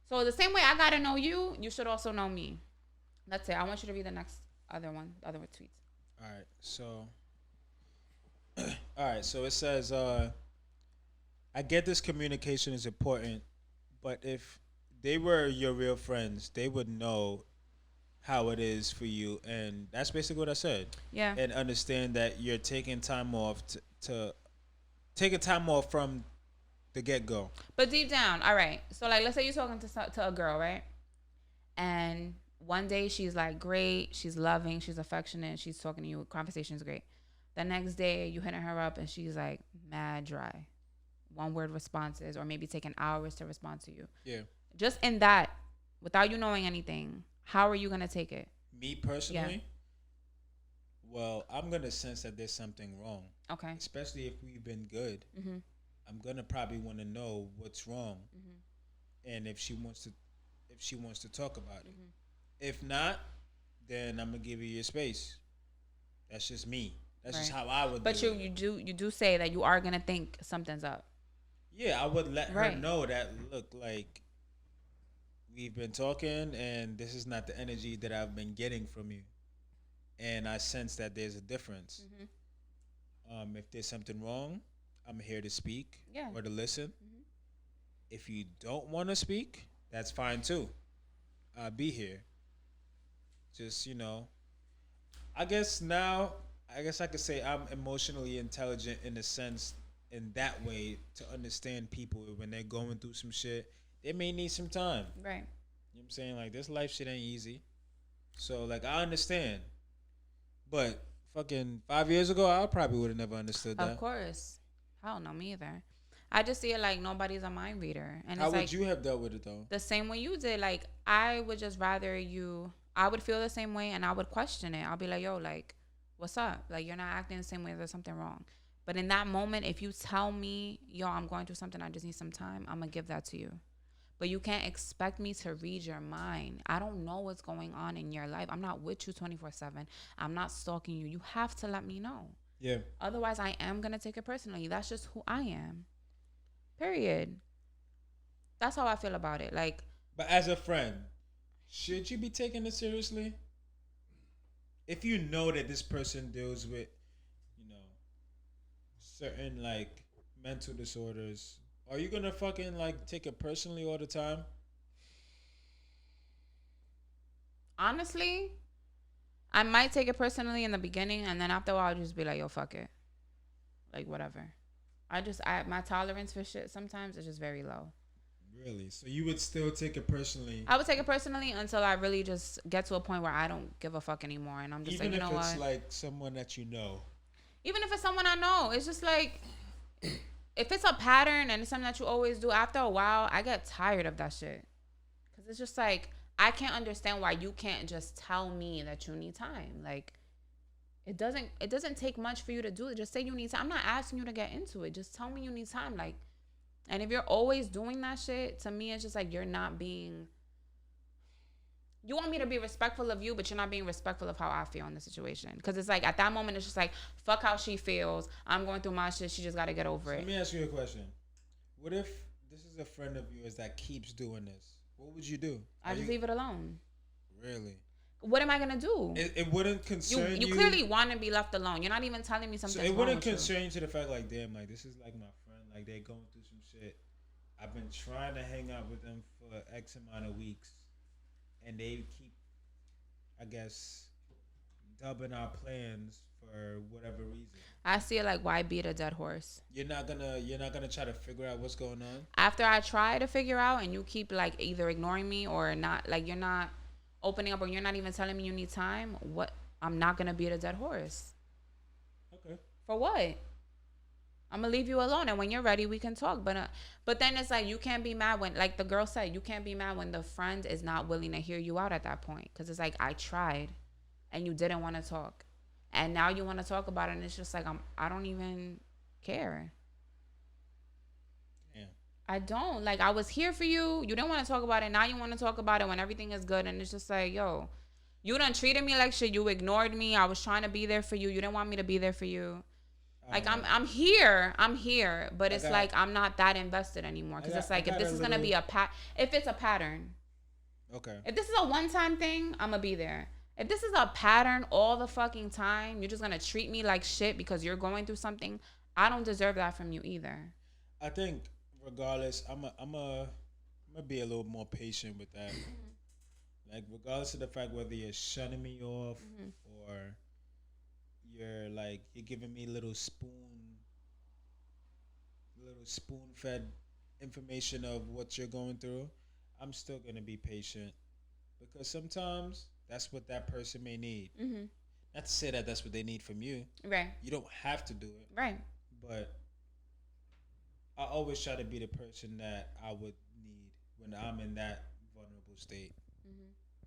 So the same way I gotta know you, you should also know me. That's it. I want you to read the next other one, the other tweets. All right. So all right, so it says I get this communication is important, but if they were your real friends, they would know how it is for you, and that's basically what I said. Yeah. And understand that you're taking time off to taking time off from the get go. But deep down, all right. So like, let's say you're talking to a girl, right? And one day she's like great, she's loving, she's affectionate, she's talking to you, conversation's great. The next day you hitting her up and she's like mad dry, one word responses, or maybe taking hours to respond to you. Yeah. Just in that, without you knowing anything, how are you gonna take it? Me personally, well, I'm gonna sense that there's something wrong. Okay. Especially if we've been good. Mm-hmm. I'm gonna probably want to know what's wrong, Mm-hmm. and if she wants to talk about it. Mm-hmm. If not, then I'm gonna give you your space. That's just me. That's just Right. how I would. But do you do say that you are gonna think something's up. Yeah, I would let her Right. know that. Look, like we've been talking, and this is not the energy that I've been getting from you, and I sense that there's a difference. Mm-hmm. If there's something wrong, I'm here to speak Yeah. or to listen. Mm-hmm. If you don't want to speak, that's fine too. I'll be here. Just I guess now I guess I could say I'm emotionally intelligent in a sense, in that way, to understand people when they're going through some shit. They may need some time. Right. You know what I'm saying? Like, this life shit ain't easy. So, like, I understand. But fucking 5 years ago, I probably would have never understood Of that. course. Hell no, me either. I just see it like nobody's a mind reader. And How it's would like you have dealt with it, though? the same way you did. Like, I would just rather you, I would feel the same way and I would question it. I'll be like, yo, like, what's up? Like, you're not acting the same way. There's something wrong. But in that moment, if you tell me, yo, I'm going through something, I just need some time, I'm going to give that to you. But you can't expect me to read your mind. I don't know what's going on in your life. I'm not with you 24/7. I'm not stalking you. You have to let me know. Yeah. Otherwise, I am going to take it personally. That's just who I am. Period. That's how I feel about it. Like, But as a friend, should you be taking it seriously? If you know that this person deals with, you know, certain like mental disorders, are you gonna fucking like take it personally all the time? honestly, I might take it personally in the beginning, and then after a while, I'll just be like, yo, fuck it. Like, whatever. My tolerance for shit sometimes is just very low. Really? So you would still take it personally, I would take it personally until I really just get to a point where I don't give a fuck anymore. And I'm just even like, you if know it's what? like someone that you know. Even if it's someone I know, it's just like, if it's a pattern and it's something that you always do, after a while, I get tired of that shit. Because it's just like, I can't understand why you can't just tell me that you need time. Like, it doesn't take much for you to do it. Just say you need time. I'm not asking you to get into it. Just tell me you need time. Like, and if you're always doing that shit, to me, it's just like you're not being. You want me to be respectful of you, but you're not being respectful of how I feel in the situation. Because it's like at that moment, it's just like, fuck how she feels. I'm going through my shit. She just got to get over So it. let me ask you a question. What if this is a friend of yours that keeps doing this? What would you do? I just leave it alone. Really? What am I gonna do? It wouldn't concern you. You clearly want to be left alone. You're not even telling me something. So it wouldn't concern you to the fact like, damn, like this is like my friend, like they're going through some shit. I've been trying to hang out with them for X amount of weeks, and they keep, I guess, dubbing our plans for whatever reason. I see it like, why beat a dead horse? You're not gonna try to figure out what's going on. After I try to figure out, and you keep like either ignoring me or not, like you're not opening up, or you're not even telling me you need time. What? I'm not gonna beat a dead horse. Okay. For what? I'm gonna leave you alone, and when you're ready, we can talk. But then it's like you can't be mad when, like the girl said, you can't be mad when the friend is not willing to hear you out at that point, because it's like I tried, and you didn't want to talk, and now you want to talk about it, and it's just like I don't even care. Yeah. I don't. Like, I was here for you. You didn't want to talk about it. Now you want to talk about it when everything is good, and it's just like, yo, you done treated me like shit. You ignored me. I was trying to be there for you. You didn't want me to be there for you. Like, I'm here, but it's like I'm not that invested anymore, because it's like, if this is gonna be if it's a pattern, Okay. if this is a one-time thing, I'm gonna be there. If this is a pattern all the fucking time, you're just gonna treat me like shit because you're going through something. I don't deserve that from you either. I think regardless, I'm gonna be a little more patient with that. Like regardless of the fact whether you're shutting me off or you're giving me little spoon fed information of what you're going through, I'm still gonna be patient because sometimes that's what that person may need. Not to say that that's what they need from you. Right. You don't have to do it. Right. But I always try to be the person that I would need when I'm in that vulnerable state.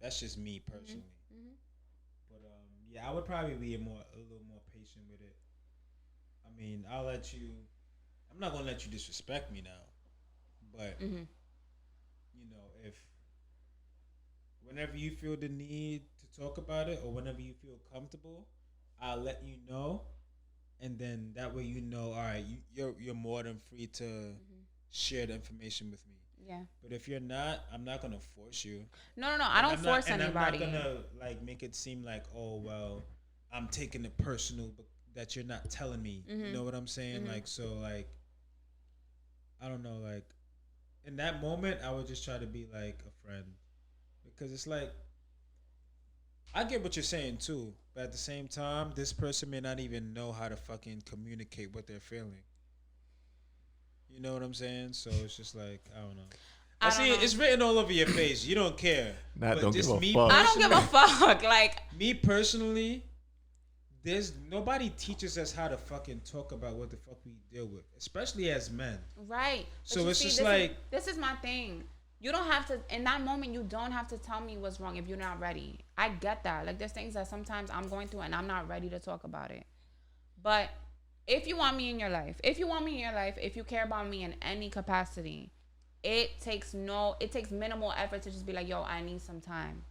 That's just me personally. But yeah, I would probably be a little more patient with it. I mean, I'll let you. I'm not gonna let you disrespect me now, but you know, if whenever you feel the need to talk about it or whenever you feel comfortable, I'll let you know, and then that way you know, all right, you're more than free to share the information with me. Yeah. But if you're not, I'm not gonna force you. No. I don't force anybody. I'm not gonna like make it seem like, oh well, I'm taking it personal, but that you're not telling me. You know what I'm saying? Like so, like I don't know, like in that moment, I would just try to be like a friend because it's like I get what you're saying too, but at the same time, this person may not even know how to fucking communicate what they're feeling. You know what I'm saying? So it's just like I don't know. I I don't see know. it's written all over your face. You don't care. Nat But don't just give a me fuck. I don't give a personally- fuck. Like, Me personally, there's nobody teaches us how to fucking talk about what the fuck we deal with, especially as men. right. But So you it's just this like- this is my thing. You don't have to, in that moment, you don't have to tell me what's wrong if you're not ready. I get that. Like, there's things that sometimes I'm going through and I'm not ready to talk about it. But if you want me in your life, if you care about me in any capacity, it takes minimal effort to just be like, yo, I need some time.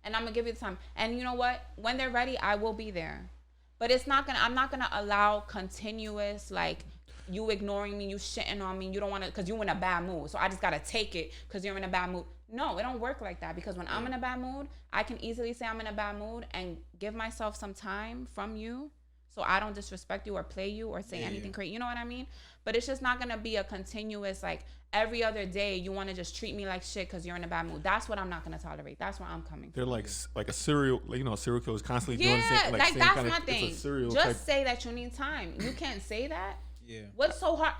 And I'm gonna give you the time. And you know what? When they're ready, I will be there. But I'm not gonna allow continuous, like, you ignoring me, you shitting on me, you don't wanna, cause you in a bad mood. So I just gotta take it cause you're in a bad mood. No, it don't work like that, because when I'm in a bad mood, I can easily say I'm in a bad mood and give myself some time from you, so I don't disrespect you or play you or say anything crazy. You know what I mean? But it's just not gonna be a continuous, like, every other day you want to just treat me like shit because you're in a bad mood. That's what I'm not gonna tolerate. That's where I'm coming They're from. like a serial, like, you know, serial killers constantly doing the Yeah, same, like same that's kind my of, thing. It's a serial Just type. say that you need time. You can't say that. Yeah. What's so hard?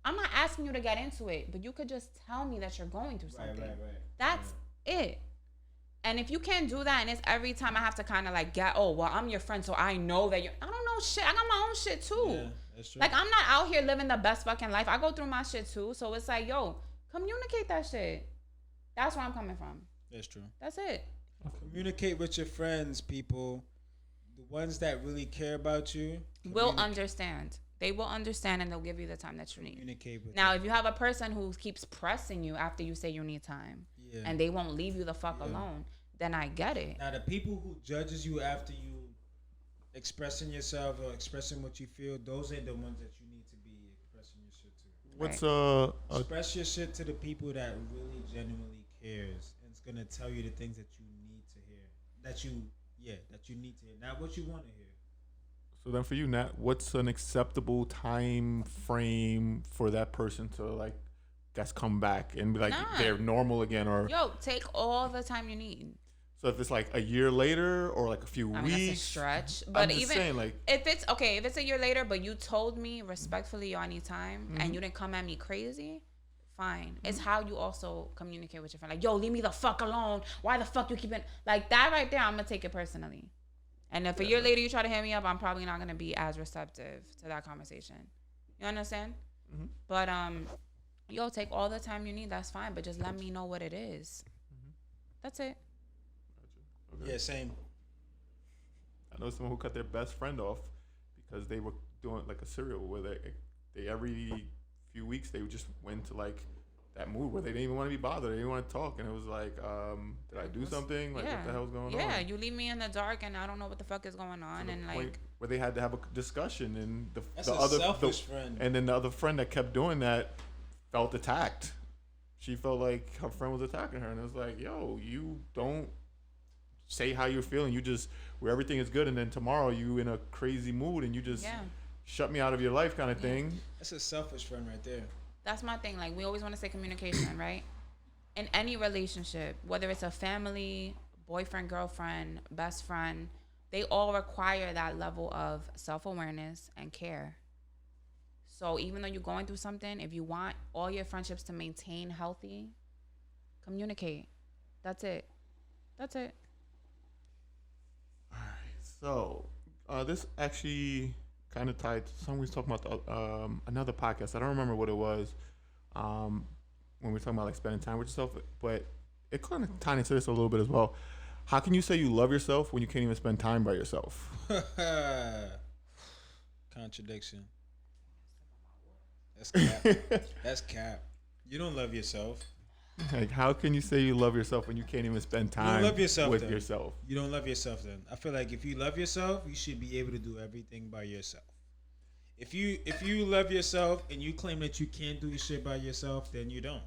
I'm not asking you to get into it, but you could just tell me that you're going through something. Right. That's it. And if you can't do that, and it's every time I have to kind of like I'm your friend, so I know that I don't know shit. I got my own shit too. Yeah, that's true. Like, I'm not out here living the best fucking life. I go through my shit too. So it's like, yo, communicate that shit. That's where I'm coming from. That's true. That's it. Communicate with your friends, people. The ones that really care about you Will understand. They will understand, and they'll give you the time that you need. communicate with Now, them. if you have a person who keeps pressing you after you say you need time, Yeah. and they won't leave you the fuck alone, then I get it. Now the people who judges you after you expressing yourself or expressing what you feel, those are the ones that you need to be expressing your shit to. What's Express your shit to the people that really genuinely cares, and it's gonna tell you the things that you need to hear. That you need to hear, not what you want to hear. so then for you, Nat, what's an acceptable time frame for that person to, like, guess, come back and be like Nah. they're normal again? Or Yo, take all the time you need. so if it's like a year later or like a few I mean, that's a weeks, stretch. I'm But just even saying, like, if it's a year later, but you told me respectfully, yo, I need time, and you didn't come at me crazy, fine. It's how you also communicate with your friend. Like, yo, leave me the fuck alone. Why the fuck you keeping like that right there? I'm gonna take it personally. And if a year later you try to hit me up, I'm probably not gonna be as receptive to that conversation. You understand? Mhm. But yo, take all the time you need. That's fine. But just let me know what it is. That's it. okay. Yeah, same. I know someone who cut their best friend off because they were doing like a serial where they every few weeks they just went to like that mood where they didn't even want to be bothered. They didn't want to talk, and it was like, did I do something? Like, what the hell's going on? Yeah, you leave me in the dark, and I don't know what the fuck is going on, To the and point like, where they had to have a discussion, and That's the a other selfish friend. and then the other friend that kept doing that felt attacked. She felt like her friend was attacking her, and it was like, yo, you don't say how you're feeling. You just where everything is good, and then tomorrow you in a crazy mood, and you just yeah. shut me out of your life, kind of thing. That's a selfish friend right there. That's my thing. Like, we always want to say communication, right? In any relationship, whether it's a family, boyfriend, girlfriend, best friend, they all require that level of self-awareness and care. So even though you're going through something, if you want all your friendships to maintain healthy, communicate. That's it. That's it. So this actually kind of tied to something we was talking about another podcast. I don't remember what it was when we were talking about like spending time with yourself, but it kind of tied into this a little bit as well. How can you say you love yourself when you can't even spend time by yourself? Contradiction. That's cap. That's cap. You don't love yourself. Like, how can you say you love yourself when you can't even spend time love yourself with then. yourself? You don't love yourself then. I feel like if you love yourself, you should be able to do everything by yourself. If you love yourself and you claim that you can't do shit by yourself, then you don't.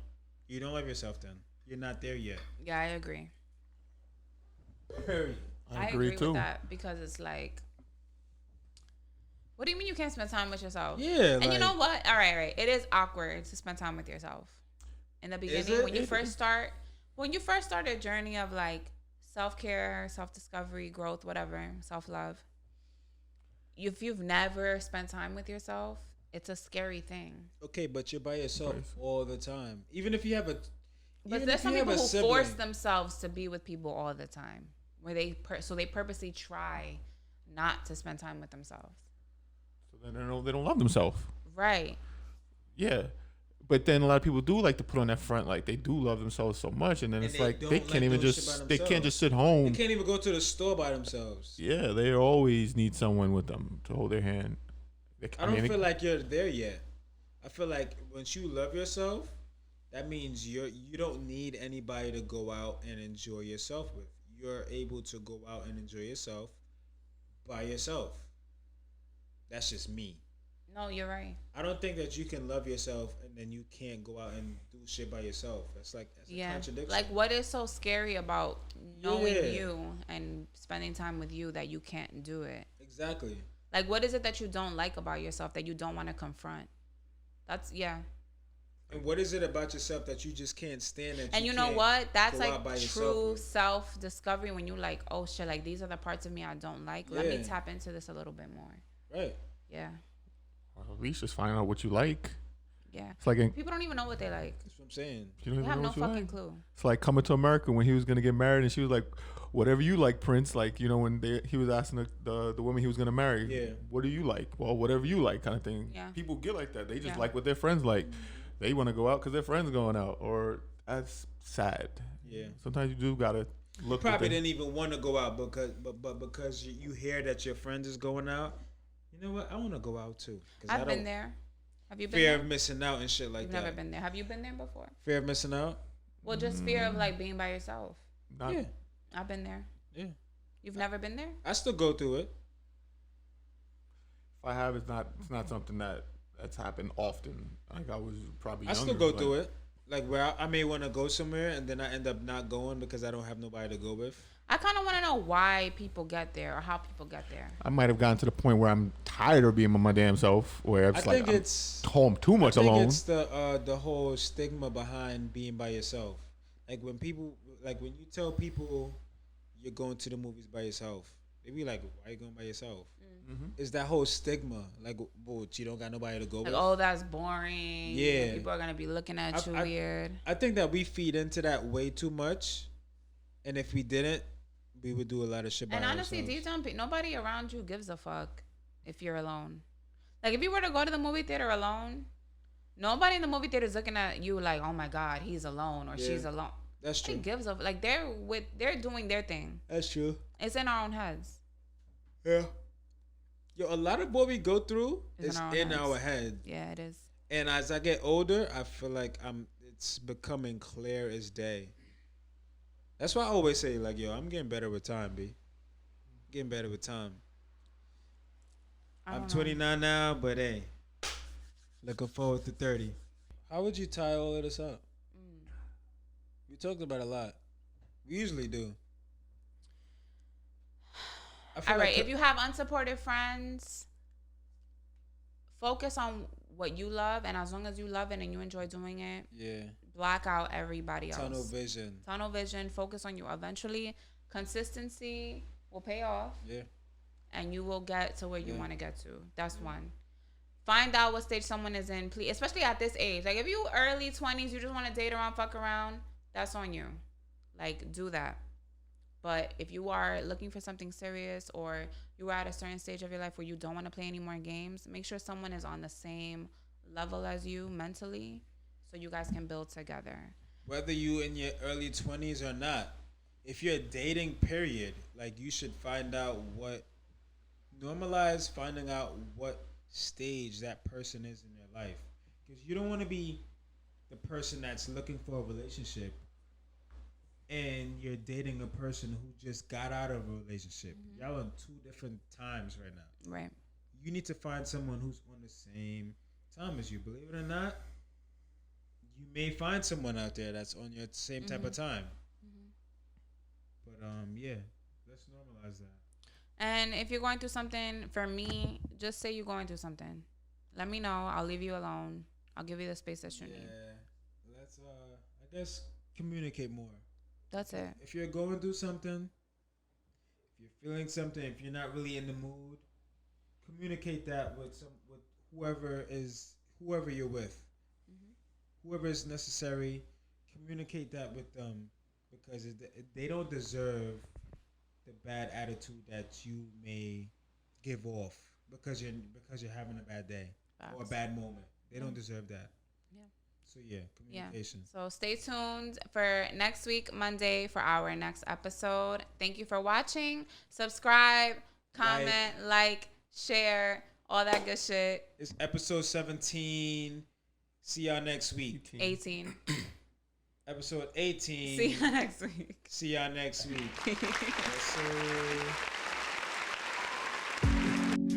You don't love yourself then. You're not there yet. Yeah, I agree. Period. I agree too. with that, because it's like, what do you mean you can't spend time with yourself? Yeah. And you know what? All right. It is awkward to spend time with yourself in the beginning it? when you first start a journey of like self-care, self-discovery, growth, whatever, self-love. If you've never spent time with yourself, it's a scary thing. Okay, but you're by yourself Right. all the time. Even if you have a, But even there's if you some have people a who sibling. force themselves to be with people all the time, where so they purposely try not to spend time with themselves. So then they don't love themselves. Right. Yeah. But then a lot of people do like to put on that front, like they do love themselves so much, and then And it's they like don't they like can't even doing shit by just they can't themselves. just sit They home. can't even go to the store by themselves. Yeah, they always need someone with them to hold their hand. I don't feel like you're there yet. I feel like once you love yourself, that means you don't need anybody to go out and enjoy yourself with. You're able to go out and enjoy yourself by yourself. That's just me. No, you're right. I don't think that you can love yourself and then you can't go out and do shit by yourself. That's a Yeah. contradiction. Like, what is so scary about knowing Yeah. you and spending time with you that you can't do it? Exactly. Like, what is it that you don't like about yourself that you don't want to confront? That's, yeah. And what is it about yourself that you just can't stand that And you know can't what? That's go out by like yourself true with? self discovery when you like, oh shit, like these are the parts of me I don't like. Let me Yeah. tap into this a little bit more. Right. Yeah. Or at least just find out what you like. Yeah. It's like People don't even know what they like. That's what I'm saying. you don't They even have know no what you fucking like. clue. It's like Coming to America when he was gonna get married, and she was like, "Whatever you like, Prince." Like when he was asking the woman he was gonna marry, Yeah. "What do you like?" Well, whatever you like, kind of thing. Yeah. People get like that. They just Yeah. like what their friends like. They want to go out because their friends going out, or that's sad. Yeah. Sometimes you do gotta look. Probably didn't even want to go out but because you hear that your friend is going out, you know what? I want to go out too. I've been there. Have you been Fear there? of missing out and shit like You've that. never been there. Have you been there before? Fear of missing out. Well, just fear of like being by yourself. Not, Yeah. I've been there. Yeah. You've never been there? I still go through it. If I have, it's not something that's happened often. Like I was probably. I Younger, still go through it. Like where I may want to go somewhere and then I end up not going because I don't have nobody to go with. I kind of want to know why people get there or how people get there. I might have gotten to the point where I'm tired of being by my damn self, where I it's like think I'm it's home too much I think alone. it's the whole stigma behind being by yourself. Like when you tell people you're going to the movies by yourself, they be like, "Why are you going by yourself?" Mm-hmm. It's that whole stigma, like, "Well, you don't got nobody to go Like, with." oh, that's boring. Yeah. People are going to be looking at you weird. I think that we feed into that way too much, and if we didn't, we would do a lot of shit by And honestly, ourselves. deep down, nobody around you gives a fuck if you're alone. Like, if you were to go to the movie theater alone, nobody in the movie theater is looking at you like, oh my God, he's alone or Yeah. she's alone. That's true. Nobody gives a like they're doing their thing. That's true. It's in our own heads. Yeah. Yo, a lot of what we go through It's is in in our our head. Yeah, it is. And as I get older, I feel like it's becoming clear as day. That's why I always say, like, yo, I'm getting better with time, B. Getting better with time. I I'm don't know. 29 now, but hey, looking forward to 30. How would you tie all of this up? We talked about a lot. We usually do. I feel All right, like- if you have unsupported friends, focus on what you love, and as long as you love it and you enjoy doing it, yeah, block out everybody else. tunnel vision. Tunnel vision. Focus on you. Eventually, consistency will pay off, Yeah, and you will get to where you Yeah. want to get to. That's one. Find out what stage someone is in, please. Especially at this age. Like if you early 20s, you just want to date around, fuck around. That's on you. Like do that. But if you are looking for something serious or you are at a certain stage of your life where you don't want to play any more games, make sure someone is on the same level as you mentally so you guys can build together. whether you in your early 20s or not, if you're dating, period, like you should normalize finding out what stage that person is in their life, because you don't want to be the person that's looking for a relationship and you're dating a person who just got out of a relationship. Y'all on two different times right now. Right. You need to find someone who's on the same time as you. Believe it or not, you may find someone out there that's on your same type of time. But yeah, let's normalize that. And if you're going through something, for me, just say you're going through something. Let me know. I'll leave you alone. I'll give you the space that you need. Yeah, let's I guess communicate more. That's it. If you're going through something, if you're feeling something, if you're not really in the mood, communicate that with whoever you're with, whoever is necessary. Communicate that with them because they don't deserve the bad attitude that you may give off because you're having a bad day or a bad moment. They don't deserve that. Yeah. So yeah, communication. Yeah. So stay tuned for next week, Monday, for our next episode. Thank you for watching. Subscribe, comment, like, share, all that good shit. It's episode 17. See y'all next week. 18. Episode 18. See you next week. See y'all next week. Yes, sir.